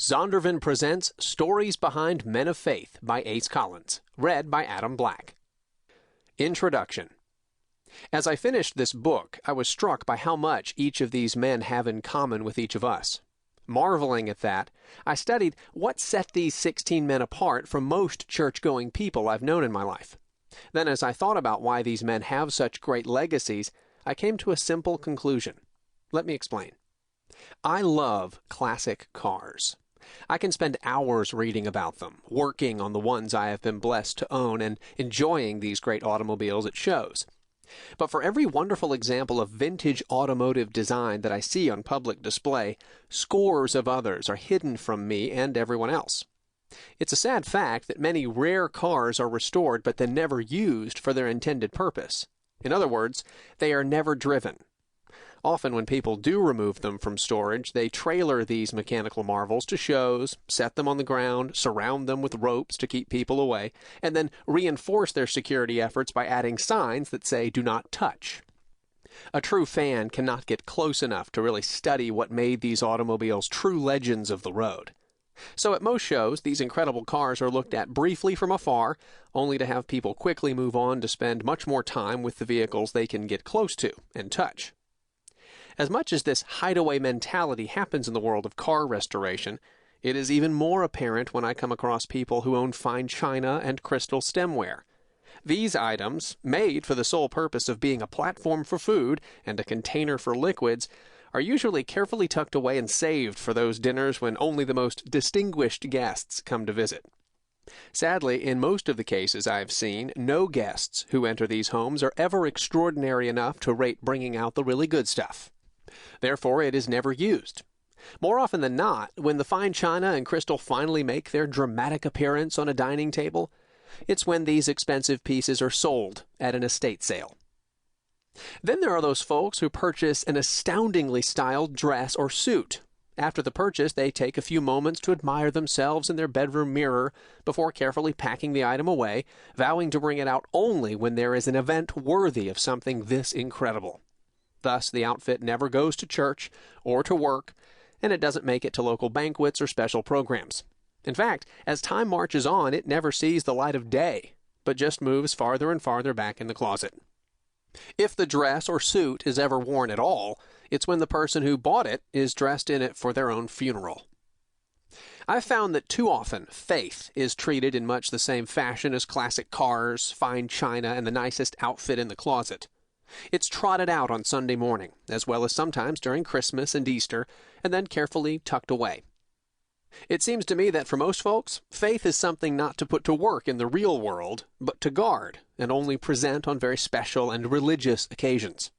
Zondervan presents Stories Behind Men of Faith by Ace Collins, read by Adam Black. Introduction. As I finished this book, I was struck by how much each of these men have in common with each of us. Marveling at that, I studied what set these 16 men apart from most church-going people I've known in my life. Then, as I thought about why these men have such great legacies, I came to a simple conclusion. Let me explain. I love classic cars. I can spend hours reading about them, working on the ones I have been blessed to own, and enjoying these great automobiles at shows. But for every wonderful example of vintage automotive design that I see on public display, scores of others are hidden from me and everyone else. It's a sad fact that many rare cars are restored but then never used for their intended purpose. In other words, they are never driven. Often when people do remove them from storage, they trailer these mechanical marvels to shows, set them on the ground, surround them with ropes to keep people away, and then reinforce their security efforts by adding signs that say, "Do not touch." A true fan cannot get close enough to really study what made these automobiles true legends of the road. So at most shows, these incredible cars are looked at briefly from afar, only to have people quickly move on to spend much more time with the vehicles they can get close to and touch. As much as this hideaway mentality happens in the world of car restoration, it is even more apparent when I come across people who own fine china and crystal stemware. These items, made for the sole purpose of being a platform for food and a container for liquids, are usually carefully tucked away and saved for those dinners when only the most distinguished guests come to visit. Sadly, in most of the cases I have seen, no guests who enter these homes are ever extraordinary enough to rate bringing out the really good stuff. Therefore, it is never used. More often than not, when the fine china and crystal finally make their dramatic appearance on a dining table, it's when these expensive pieces are sold at an estate sale. Then there are those folks who purchase an astoundingly styled dress or suit. After the purchase, they take a few moments to admire themselves in their bedroom mirror before carefully packing the item away, vowing to bring it out only when there is an event worthy of something this incredible. Thus, the outfit never goes to church or to work, and it doesn't make it to local banquets or special programs. In fact, as time marches on, it never sees the light of day, but just moves farther and farther back in the closet. If the dress or suit is ever worn at all, it's when the person who bought it is dressed in it for their own funeral. I've found that too often faith is treated in much the same fashion as classic cars, fine china, and the nicest outfit in the closet. It's trotted out on Sunday morning, as well as sometimes during Christmas and Easter, and then carefully tucked away. It seems to me that for most folks, faith is something not to put to work in the real world, but to guard and only present on very special and religious occasions.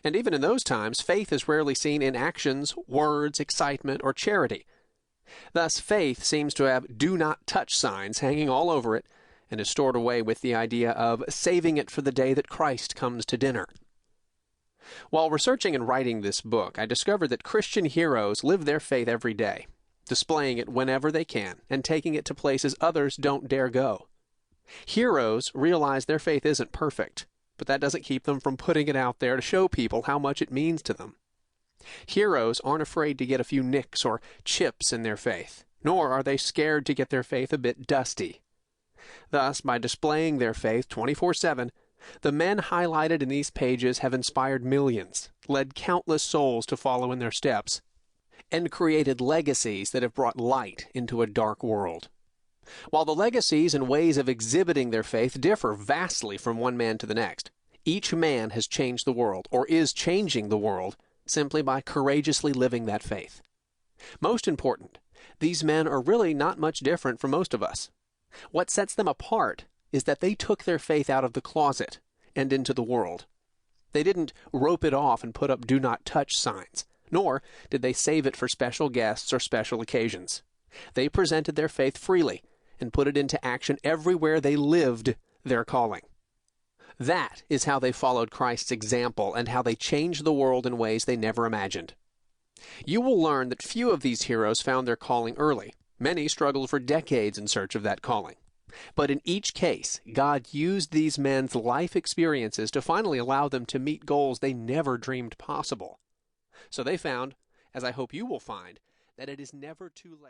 And even in those times, faith is rarely seen in actions, words, excitement, or charity. Thus, faith seems to have "do not touch" signs hanging all over it, and is stored away with the idea of saving it for the day that Christ comes to dinner. While researching and writing this book, I discovered that Christian heroes live their faith every day, displaying it whenever they can, and taking it to places others don't dare go. Heroes realize their faith isn't perfect, but that doesn't keep them from putting it out there to show people how much it means to them. Heroes aren't afraid to get a few nicks or chips in their faith, nor are they scared to get their faith a bit dusty. Thus, by displaying their faith 24/7, the men highlighted in these pages have inspired millions, led countless souls to follow in their steps, and created legacies that have brought light into a dark world. While the legacies and ways of exhibiting their faith differ vastly from one man to the next, each man has changed the world, or is changing the world, simply by courageously living that faith. Most important, these men are really not much different from most of us. What sets them apart is that they took their faith out of the closet and into the world. They didn't rope it off and put up "do not touch" signs, nor did they save it for special guests or special occasions. They presented their faith freely and put it into action everywhere they lived their calling. That is how they followed Christ's example and how they changed the world in ways they never imagined. You will learn that few of these heroes found their calling early. Many struggled for decades in search of that calling. But in each case, God used these men's life experiences to finally allow them to meet goals they never dreamed possible. So they found, as I hope you will find, that it is never too late.